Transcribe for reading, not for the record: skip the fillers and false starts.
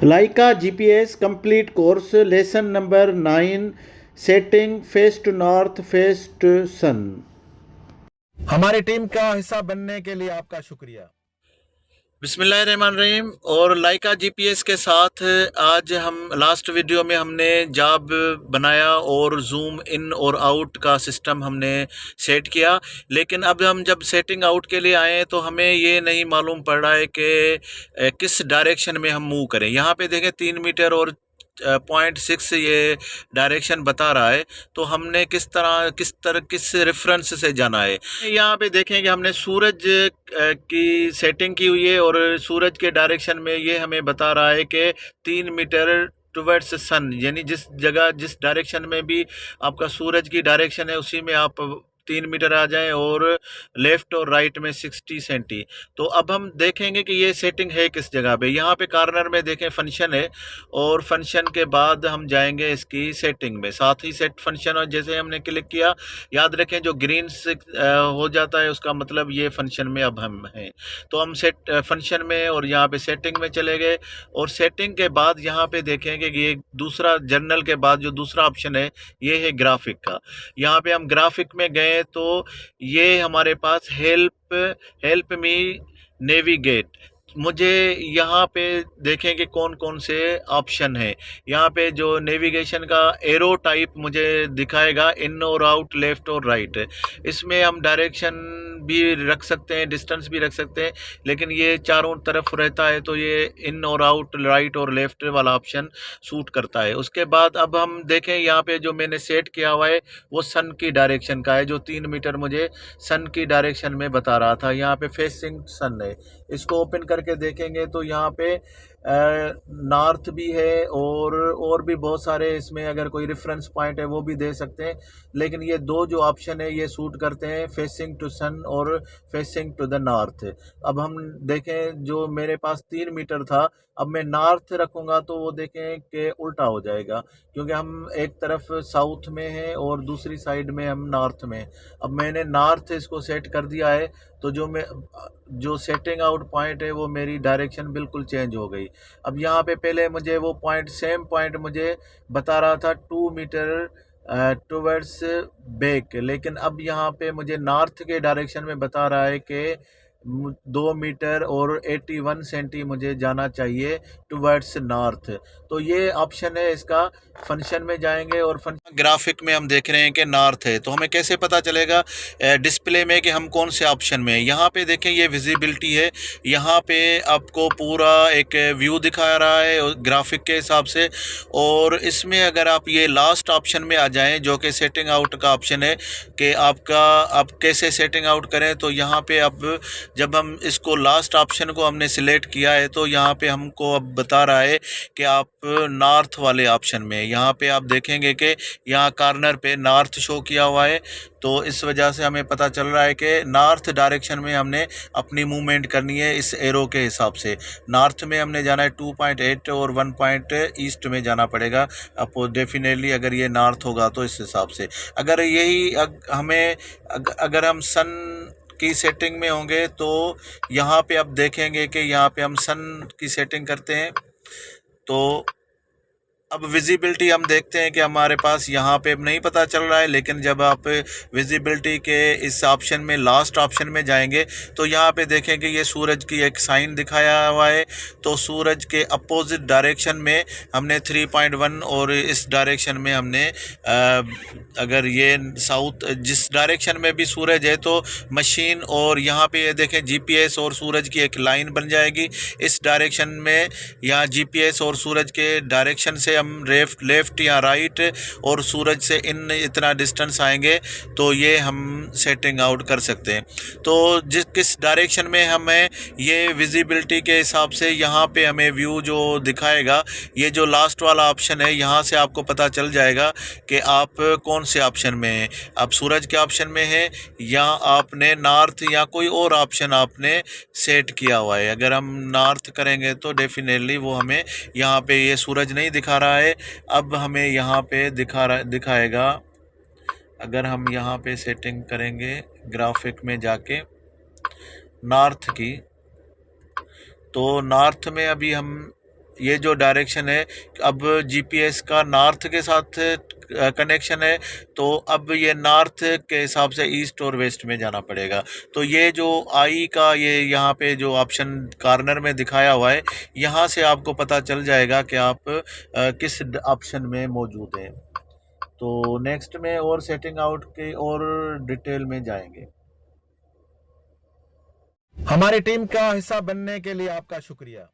Leica GPS complete course lesson number 9 setting face to north face to sun। हमारी team का हिस्सा बनने के लिए आपका शुक्रिया। बिस्मिल्लाहिर्रहमानिर्रहीम। और लाइका जीपीएस के साथ आज हम लास्ट वीडियो में हमने जॉब बनाया और जूम इन और आउट का सिस्टम हमने सेट किया, लेकिन अब हम जब सेटिंग आउट के लिए आए तो हमें ये नहीं मालूम पड़ रहा है कि किस डायरेक्शन में हम मूव करें। यहाँ पे देखें 3 मीटर और 0.6 ये डायरेक्शन बता रहा है, तो हमने किस रेफरेंस से जाना है। यहाँ पे देखें कि हमने सूरज की सेटिंग की हुई है और सूरज के डायरेक्शन में ये हमें बता रहा है कि 3 मीटर टुवर्ड्स सन, यानी जिस जगह जिस डायरेक्शन में भी आपका सूरज की डायरेक्शन है उसी में आप 3 मीटर आ जाएं और लेफ़्ट और राइट में 60 सेंटी। तो अब हम देखेंगे कि ये सेटिंग है किस जगह पे। यहाँ पे कॉर्नर में देखें फंक्शन है और फंक्शन के बाद हम जाएंगे इसकी सेटिंग में। साथ ही सेट फंक्शन और जैसे हमने क्लिक किया, याद रखें जो ग्रीन से हो जाता है उसका मतलब ये फंक्शन में अब हम हैं। तो हम सेट फंक्शन में और यहाँ पे सेटिंग में चले गए और सेटिंग के बाद यहाँ पे देखेंगे कि ये दूसरा जर्नल के बाद जो दूसरा ऑप्शन है ये है ग्राफिक का। यहाँ पे हम ग्राफिक में गए तो ये हमारे पास हेल्प मी नेविगेट। मुझे यहाँ पे देखें कि कौन कौन से ऑप्शन है। यहाँ पे जो नेविगेशन का एरो टाइप मुझे दिखाएगा इन और आउट, लेफ़्ट और राइट। इसमें हम डायरेक्शन भी रख सकते हैं, डिस्टेंस भी रख सकते हैं, लेकिन ये चारों तरफ रहता है तो ये इन और आउट, राइट और लेफ़्ट वाला ऑप्शन सूट करता है। उसके बाद अब हम देखें यहाँ पे जो मैंने सेट किया हुआ है वो सन की डायरेक्शन का है, जो 3 मीटर मुझे सन की डायरेक्शन में बता रहा था। यहाँ पे फेसिंग सन है। इसको ओपन करके देखेंगे तो यहाँ पे नॉर्थ भी है और भी बहुत सारे, इसमें अगर कोई रेफरेंस पॉइंट है वो भी दे सकते हैं, लेकिन ये दो जो ऑप्शन है ये सूट करते हैं, फेसिंग टू सन और फेसिंग टू द नॉर्थ। अब हम देखें जो मेरे पास 3 मीटर था, अब मैं नॉर्थ रखूँगा तो वो देखें कि उल्टा हो जाएगा, क्योंकि हम एक तरफ साउथ में हैं और दूसरी साइड में हम नॉर्थ में। अब मैंने नॉर्थ इसको सेट कर दिया है तो जो सेटिंग आउट पॉइंट है वो मेरी डायरेक्शन बिल्कुल चेंज हो गई। अब यहाँ पे पहले मुझे वो पॉइंट, सेम पॉइंट मुझे बता रहा था 2 मीटर टुवर्ड्स बैक, लेकिन अब यहाँ पे मुझे नॉर्थ के डायरेक्शन में बता रहा है कि 2 मीटर और 81 सेंटी मुझे जाना चाहिए टुवर्ड्स नॉर्थ। तो ये ऑप्शन है इसका। फंक्शन में जाएंगे और ग्राफिक में हम देख रहे हैं कि नॉर्थ है, तो हमें कैसे पता चलेगा डिस्प्ले में कि हम कौन से ऑप्शन में हैं। यहाँ पे देखें ये विजिबिलिटी है, यहाँ पे आपको पूरा एक व्यू दिखा रहा है ग्राफिक के हिसाब से। और इसमें अगर आप ये लास्ट ऑप्शन में आ जाएं जो कि सेटिंग आउट का ऑप्शन है कि आप कैसे सेटिंग आउट करें, तो यहाँ पे अब जब हम इसको लास्ट ऑप्शन को हमने सिलेक्ट किया है तो यहाँ पे हमको अब बता रहा है कि आप नॉर्थ वाले ऑप्शन में। यहाँ पे आप देखेंगे कि यहाँ कॉर्नर पे नॉर्थ शो किया हुआ है, तो इस वजह से हमें पता चल रहा है कि नॉर्थ डायरेक्शन में हमने अपनी मूवमेंट करनी है। इस एरो के हिसाब से नॉर्थ में हमने जाना है 2.8 और 1 पॉइंट ईस्ट में जाना पड़ेगा आपको डेफिनेटली, अगर ये नॉर्थ होगा तो इस हिसाब से। अगर यही अगर हम सन की सेटिंग में होंगे तो यहाँ पे आप देखेंगे कि यहाँ पे हम सन की सेटिंग करते हैं तो अब विजिबिलिटी हम देखते हैं कि हमारे पास यहाँ पे नहीं पता चल रहा है, लेकिन जब आप विजिबिलिटी के इस ऑप्शन में लास्ट ऑप्शन में जाएंगे तो यहाँ पे देखें कि ये सूरज की एक साइन दिखाया हुआ है, तो सूरज के अपोजिट डायरेक्शन में हमने 3.1 और इस डायरेक्शन में हमने अगर ये साउथ जिस डायरेक्शन में भी सूरज है तो मशीन, और यहाँ पे ये देखें जीपीएस और सूरज की एक लाइन बन जाएगी इस डायरेक्शन में। यहाँ जीपीएस और सूरज के डायरेक्शन से हम लेफ़्ट या राइट और सूरज से इतना डिस्टेंस आएंगे तो ये हम सेटिंग आउट कर सकते हैं। तो किस डायरेक्शन में हमें ये विजिबिलिटी के हिसाब से यहाँ पे हमें व्यू जो दिखाएगा, ये जो लास्ट वाला ऑप्शन है यहाँ से आपको पता चल जाएगा कि आप कौन से ऑप्शन में हैं। आप सूरज के ऑप्शन में हैं या आपने नॉर्थ या कोई और ऑप्शन आपने सेट किया हुआ है। अगर हम नॉर्थ करेंगे तो डेफिनेटली वो हमें यहाँ पे ये सूरज नहीं दिखा रहा है, अब हमें यहाँ पे दिखाएगा। अगर हम यहाँ पे सेटिंग करेंगे ग्राफिक में जाके नॉर्थ की, तो नॉर्थ में अभी हम ये जो डायरेक्शन है, अब जीपीएस का नॉर्थ के साथ कनेक्शन है, तो अब ये नॉर्थ के हिसाब से ईस्ट और वेस्ट में जाना पड़ेगा। तो ये जो आई का ये यहाँ पे जो ऑप्शन कॉर्नर में दिखाया हुआ है, यहाँ से आपको पता चल जाएगा कि आप किस ऑप्शन में मौजूद हैं। तो नेक्स्ट में और सेटिंग आउट के और डिटेल में जाएंगे। हमारी टीम का हिस्सा बनने के लिए आपका शुक्रिया।